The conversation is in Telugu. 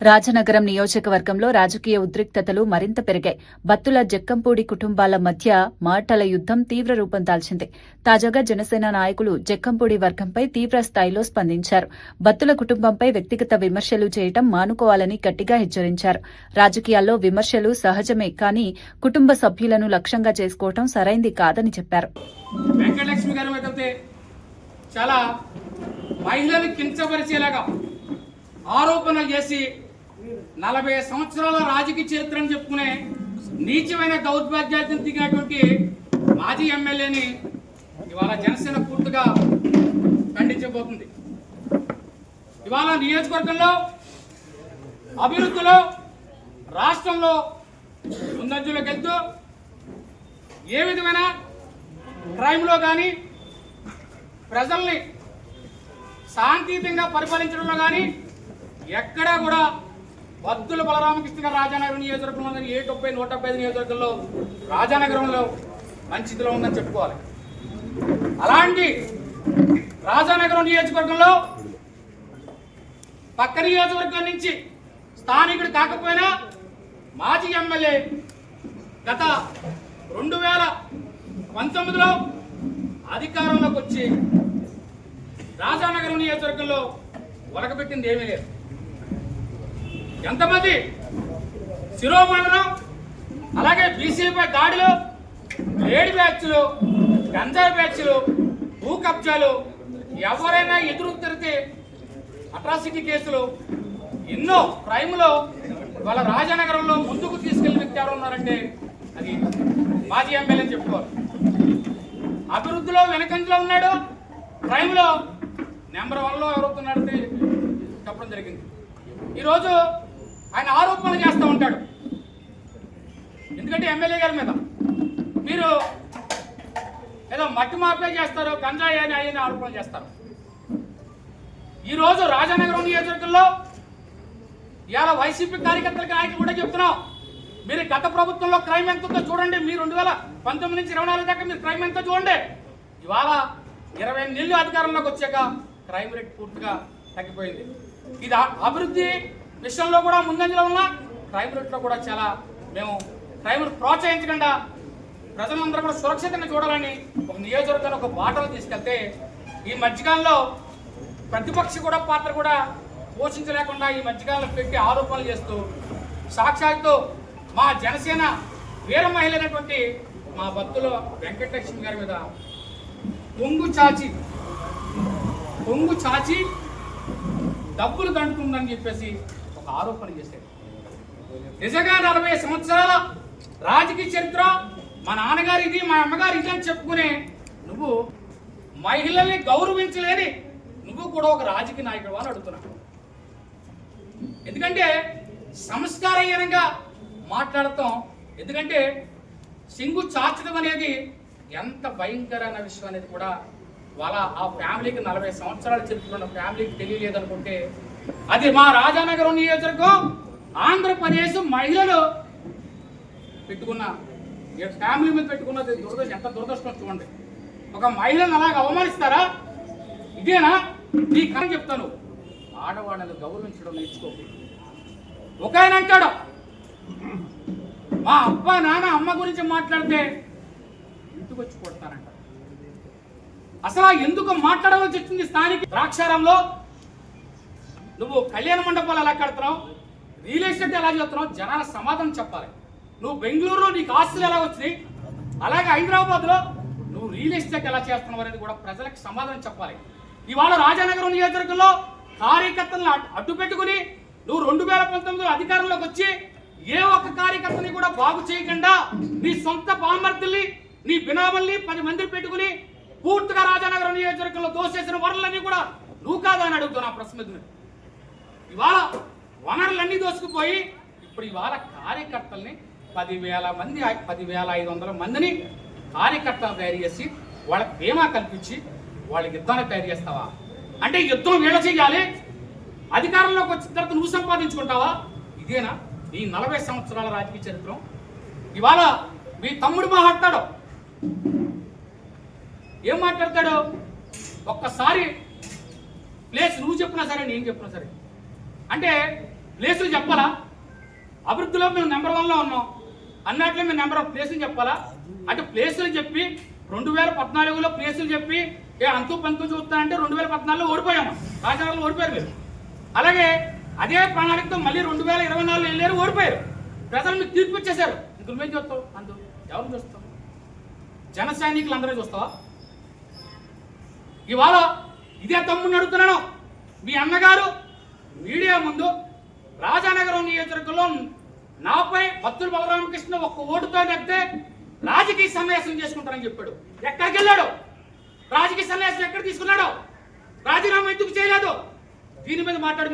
రాజనగరం నియోజకవర్గంలో రాజకీయ ఉద్రిక్తతలు మరింత పెరిగాయి. బత్తుల జక్కంపూడి కుటుంబాల మధ్య మాటల యుద్దం తీవ్ర రూపం దాల్చింది. తాజాగా జనసేన నాయకులు జక్కంపూడి వర్గంపై తీవ్ర స్థాయిలో స్పందించారు. బత్తుల కుటుంబంపై వ్యక్తిగత విమర్శలు చేయటం మానుకోవాలని గట్టిగా హెచ్చరించారు. రాజకీయాల్లో విమర్శలు సహజమే, కానీ కుటుంబ సభ్యులను లక్ష్యంగా చేసుకోవటం సరైంది కాదని చెప్పారు. వెంకటలక్ష్మి గారు అయితే చాలా మహిళలు కించపరిచేలాగా ఆరోపణలు చేసి 40 సంవత్సరాల రాజకీయ చరిత్రను చెప్పుకునే నీచమైన దౌర్భాగ్యాలను దిగినటువంటి మాజీ ఎమ్మెల్యేని ఇవాళ జనసేన పూర్తిగా ఖండించబోతుంది. ఇవాళ నియోజకవర్గంలో అభివృద్ధిలో రాష్ట్రంలో ముందంజలోకి వెళ్తూ ఏ విధమైన క్రైమ్లో కానీ ప్రజల్ని శాంతియుతంగా పరిపాలించడంలో కానీ ఎక్కడా కూడా బత్తుల బలరామకృష్ణ గారు రాజానగరం నియోజకవర్గంలో 175 నియోజకవర్గంలో రాజానగరంలో మంచి స్థితిలో ఉందని చెప్పుకోవాలి. అలాంటి రాజానగరం నియోజకవర్గంలో పక్క నియోజకవర్గం నుంచి స్థానికుడు కాకపోయినా మాజీ ఎమ్మెల్యే గత 2019లో అధికారంలోకి వచ్చి రాజానగరం నియోజకవర్గంలో ఒలకబెట్టింది ఏమీ లేదు. ఎంతమంది శిరోమండలం, అలాగే బీసీలపై దాడులు, లేడీ బ్యాచ్లు, గంజాయి బ్యాచ్లు, భూ కబ్జాలు, ఎవరైనా ఎదురు తిరిగితే అట్రాసిటీ కేసులు, ఎన్నో క్రైమ్లో వాళ్ళ రాజానగరంలో ముందుకు తీసుకెళ్లిన వ్యక్తి ఎవరు ఉన్నారంటే అది మాజీ ఎమ్మెల్యే అని చెప్పుకోవాలి. అభివృద్ధిలో వెనకంజలో ఉన్నాడు, క్రైమ్లో నెంబర్ 1లో ఎవరవుతున్నాడంటే చెప్పడం జరిగింది. ఈరోజు ఆయన ఆరోపణలు చేస్తూ ఉంటాడు. ఎందుకంటే ఎమ్మెల్యే గారి మీద మీరు ఏదో మట్టి మాఫియా చేస్తారు, గంజాయి అని అయిన ఆరోపణలు చేస్తారు. ఈరోజు రాజానగరం నియోజకవర్గంలో ఇవాళ వైసీపీ కార్యకర్తలకి నాయకులు కూడా చెప్తున్నాం, మీరు గత ప్రభుత్వంలో క్రైమ్ ఎంతో చూడండి. మీరు 2019 నుంచి 24 దాకా మీరు క్రైమ్ ఎంతో చూడండి. ఇవాళ 28 నెలలు అధికారంలోకి వచ్చాక క్రైమ్ రేట్ పూర్తిగా తగ్గిపోయింది. ఇది అభివృద్ధి విషయంలో కూడా ముందంజలో ఉన్న క్రైమ్ రేట్లో కూడా చాలా మేము క్రైమ్ను ప్రోత్సహించకుండా ప్రజలందరూ కూడా సురక్షితంగా చూడాలని ఒక నియోజకవర్గాన్ని ఒక బాటలో తీసుకెళ్తే ఈ మధ్యకాలంలో ప్రతిపక్ష కూడా పాత్ర కూడా పోషించలేకుండా ఈ మధ్యకాలంలో పెట్టి ఆరోపణలు చేస్తూ సాక్షాత్తు మా జనసేన వీర మహిళ అయినటువంటి మా బత్తుల వెంకటలక్ష్మి గారి మీద పొంగు చాచి డబ్బులు దండుతుందని చెప్పేసి ఒక ఆరోపణ చేశాడు. నిజంగా 40 సంవత్సరాల రాజకీయ చరిత్ర మా నాన్నగారు ఇది, మా అమ్మగారు ఇది అని చెప్పుకునే నువ్వు మహిళల్ని గౌరవించలేని నువ్వు కూడా ఒక రాజకీయ నాయకుడు అని అడుగుతున్నావు. ఎందుకంటే సంస్కారహీనంగా మాట్లాడతాం. ఎందుకంటే సింగు చాచడం అనేది ఎంత భయంకరమైన విషయం అనేది కూడా వాళ్ళ ఆ ఫ్యామిలీకి 40 సంవత్సరాలు చెప్పుకున్న ఫ్యామిలీకి తెలియలేదనుకుంటే అది మా రాజానగరం నియోజకవర్గం ఆంధ్రప్రదేశ్ మహిళలు పెట్టుకున్న ఫ్యామిలీ మీద పెట్టుకున్నది ఎంత దురదృష్టం చూడండి. ఒక మహిళను అలాగ అవమానిస్తారా? ఇదేనా నీ కథ? చెప్తాను, ఆడవాళ్ళని గౌరవించడం నేర్చుకో. ఒక ఆయన అంటాడు, మా అబ్బా నాన్న అమ్మ గురించి మాట్లాడితే ఇంటికి వచ్చి కొడతానంట. అసలు ఎందుకు మాట్లాడవలసి వచ్చింది? స్థానిక ద్రాక్షారంలో నువ్వు కళ్యాణ మండపాలు ఎలా కడుతున్నావు, రియల్ ఎస్టేట్ ఎలా చేస్తున్నావు, జనాల సమాధానం చెప్పాలి. నువ్వు బెంగళూరులో నీకు ఆస్తులు ఎలా వచ్చినాయి, అలాగే హైదరాబాద్లో నువ్వు రియల్ ఎస్టేట్ ఎలా చేస్తున్నావు అనేది కూడా ప్రజలకు సమాధానం చెప్పాలి. ఇవాళ రాజానగరం నియోజకవర్గంలో కార్యకర్తలను అడ్డు పెట్టుకుని నువ్వు 2019లో అధికారంలోకి వచ్చి ఏ ఒక్క కార్యకర్తని కూడా బాగు చేయకుండా నీ సొంత బామర్తుల్ని నీ బినామల్ని 10 మందిని పెట్టుకుని పూర్తిగా రాజానగరం నియోజకవర్గంలో దోసేసిన వనరులన్నీ కూడా నువ్వు కాదని అడుగుతున్నా ప్రశ్న. ఇవాళ వనరులన్నీ దోసుకుపోయి ఇప్పుడు ఇవాళ కార్యకర్తల్ని 10,000 మంది 10,500 మందిని కార్యకర్తలు తయారు చేసి వాళ్ళకి బీమా కల్పించి వాళ్ళకి యుద్ధాన్ని తయారు చేస్తావా? అంటే యుద్ధం వీళ్ళ చేయాలి, అధికారంలోకి వచ్చిన తర్వాత నువ్వు సంపాదించుకుంటావా? ఇదేనా ఈ 40 సంవత్సరాల రాజకీయ చరిత్ర? ఇవాళ మీ తమ్ముడు మాట్లాడతాడు, ఏం మాట్లాడతాడు? ఒక్కసారి ప్లేస్ నువ్వు చెప్పినా సరే నేను చెప్పినా సరే అంటే ప్లేసులు చెప్పాలా? అభివృద్ధిలో మేము నెంబర్ 1లో ఉన్నాం అన్నట్లే మేము నెంబర్ 1 ప్లేసులు చెప్పాలా? అంటే ప్లేసులు చెప్పి 2014లో ప్లేసులు చెప్పి అంతు పంతు చూస్తా అంటే 2014లో ఓడిపోయాము, రాజనగరంలో ఓడిపోయారు మీరు. అలాగే అదే ప్రణాళికతో మళ్ళీ 2024లో వెళ్ళారు, ఓడిపోయారు. ప్రజలు మీకు తీర్పు ఇచ్చేశారు. ఇంక నువ్వేం చూస్తావు? ఎవరు చూస్తావు? జన సైనికులు అందరూ చూస్తావా? ఇవాళ ఇదే తమ్ముడిని అడుగుతున్నాను, మీ అన్నగారు మీడియా ముందు రాజానగరం నియోజకవర్గంలో నాపై బత్తుల బలరామకృష్ణ ఒక్క ఓటుతో నెగ్గితే రాజకీయ సన్యాసం చేసుకుంటారని చెప్పాడు. ఎక్కడికి వెళ్ళాడు? రాజకీయ సన్యాసం ఎక్కడ తీసుకున్నాడు? రాజీనామా ఎందుకు చేయలేదు? దీని మీద మాట్లాడు.